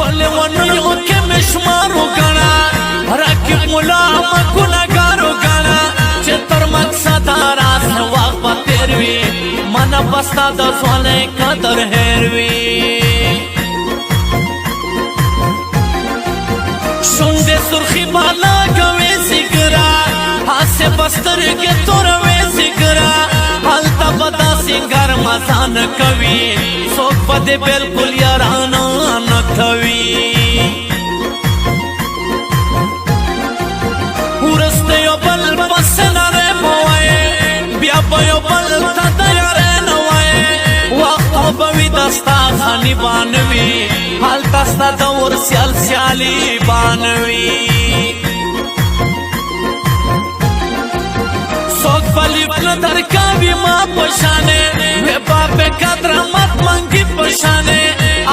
پل ونیو کے مشمارو گنا رکب ملام گناگارو گنا چتر مقصد راس واق با تیروی من بستا دا زوانے قدر ہیروی شنڈے سرخی بالا گوے سگرا ہاسے بستر کے توروے سگرا حالتا بدا سنگر مزان کوی سوک بدے بالکل یارانا نکوی ورستے یو بل پسنا رے موائے بیا بیو بل تدیارے نوائے وقت بوی دستا خانی بانوی حالتا ستا دور سیال سیالی بانوی سوک بلی بل درکاوی ما پشانے وی باپ قدر مت منگی پشانے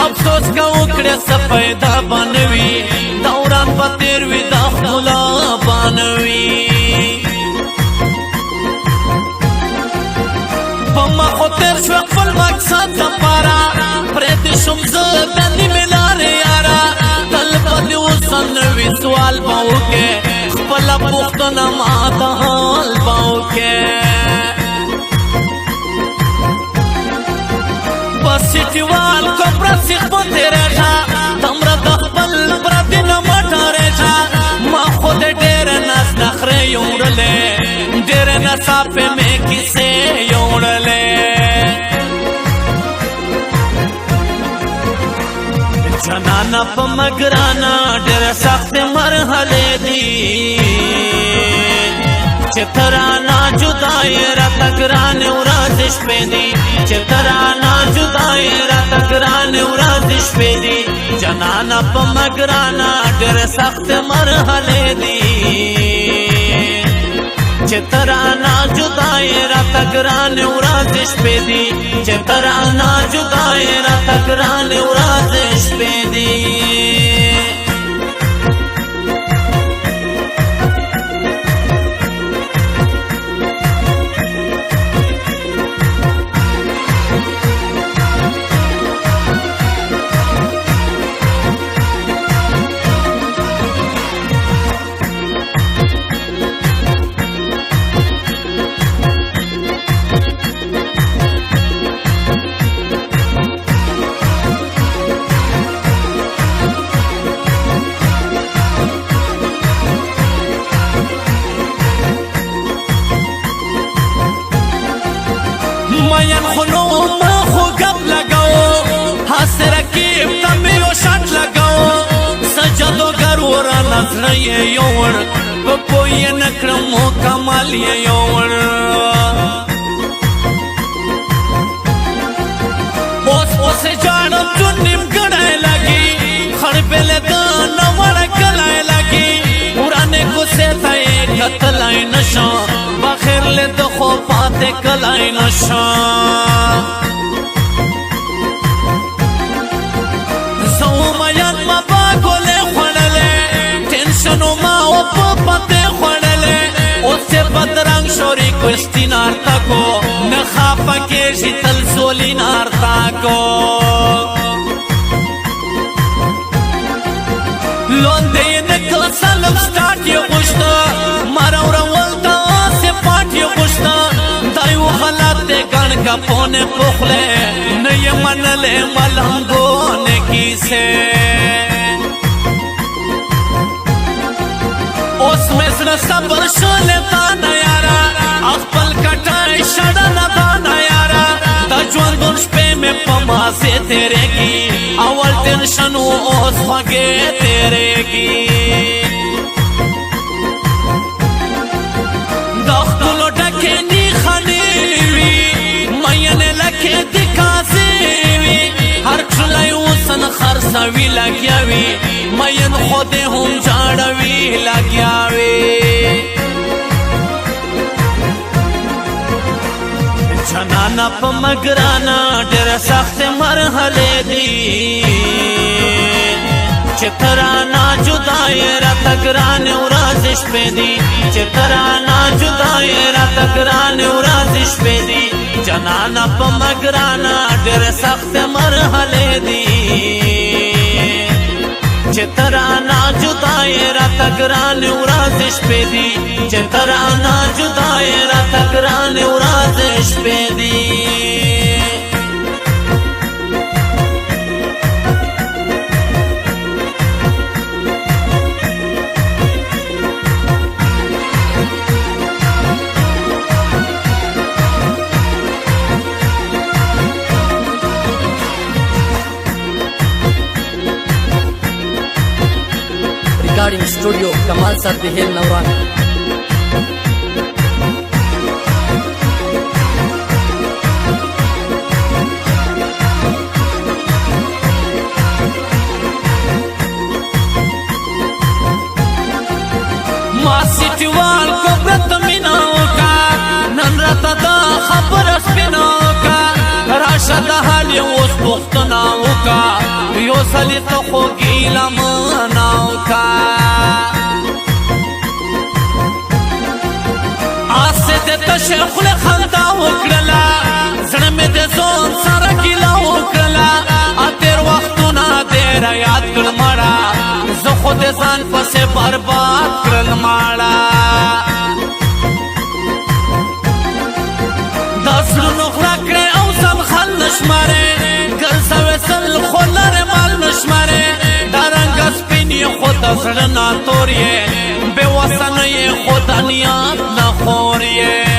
افسوس کا اکڑے سفیدہ بانوی دوران بطیروی داخلا بانوی بما خطر شو اقفل مقصد دپارا پریتی شمزر دنی ملار یارا طلب دیو سنوی سوال باو کے خپلا پختنا ماتا حال باو کے بسیٹیوال کو پرسیخ بندے ریشا تمرا دخبل پردی نمٹا ریشا ما خود دیر ناس نخرے یوڑلے دیر نصافے میں کسے یوڑلے جنانا پا مگرانا دیر سخت مرحلے دی چترانا جدائی راتا گرانے ورازش پہ دی چترانا جدائی راتا گرانے ورازش پہ دی جنانا پا مگرانا دیر سخت مرحلے دی چترانا جدائی راتا گرانے ورازش پہ دی چترانا جدائی راتا گرانے ورازش پہ دی مین خنو ما خو گپ لگاو حاصل رکیب تمیو شٹ لگاو سجدو گرورا نظر یہ یوڑ بپوی نکرم و کمال یہ یوڑ اوس جانم چون نیم گڑائے لگی خڑ پہلے دان وڑ کلائے لگی پرانے کو سیتا ایک قتلائی نشان بخیر لے دخو پاتے کلائی نشان زومیان ما باگو لے خوڑلے ٹینشنو ما اوپا پاتے خوڑلے اس سے بدرنگ شوری کو استینار تاکو نخافا کیشی تلزولی نار تاکو لوندے نکل سلم سٹارٹ یہ گوشتا مارا ورولتا پاٹی گوشتا دائیو خلات دے گن کا پونے پخلے نئی من لے ملنگونے کی سے اس میں سر صبر شلے تانا یارا اخپل کٹائی شڑنا تانا یارا دا جوان دنش پہ میں پماسے تیرے کی اول ٹینشنو اس خگے تیرے کی دختلو ڈکے نی خانیوی مین لکے دکازیوی ہر چلائی وسن خرسوی لگیاوی مین خودے ہم جاڑوی لگیاوی جنانا پا مگرانا دیر سخت مرحلے دی چترانا جدائی راتا گرانے ورازش پہ دی چترانا جدائی راتا گرانے ورازش پہ دی جنانا پا مگرانا دیر سخت مرحلے دی راته ګرانې ورځې شپې دي چې ته رانه جدا یې راته ګرانې ورځې شپې دي Recording Studio Kamal Sir Bihel Nauran. ما سیټوال کو برت میناو کا نن راته دا خبره سپیناو کا راشه د حال یې اوس پوښتنه وکا یو ځلې ته خو ګیله مناو کا آسې د تشې خولې خندا وکړله زړه مې د ځان سره ګیله وکړله تېر وختونه ډېره یاد کړل مړه زه خو د ځان پسې برباد کړل ماړه دا زړونه غلا کړې او ځان خل نه شمارې ګرځوې سل خو لرې مال نه شمارې دا رنګه سپین یې خو د زړه نه تور یې بې وسه نه یې خو د نیت نه خور یې